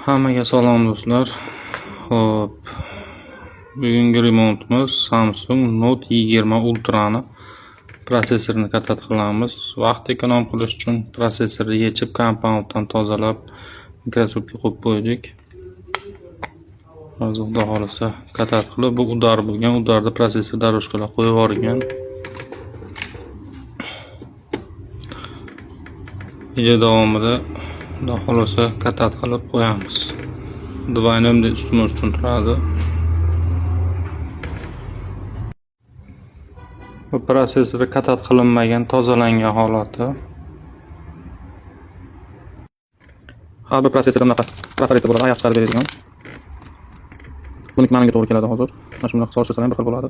Hammaga salom do'stlar. Xo'p, bugungi remontimiz Samsung Note 20 Ultra'ni prosessorini katat qilamiz. Vaqt ekonom qilish uchun prosessorni yechib, komponddan tozalab, mikroskopga qo'yib qo'ydik. Hozir xudo xolisa katat qilib, bu udar bo'lgan, udarda prosessor daroshkalar qo'yib yuborgan. Video davomida xudo xolisa katat qilib qo'yamiz. Divaynimda ustma-ustun turadi. Bu prosessor katat qilinmagan, tozalangan holati. Har bir prosessorda bunaqa profarita bo'ladi, oyoq chiqarib beradigan. Buniki menga to'g'ri keladi hozir. Mana shunday hisob qilsam ham bir xil bo'ladi.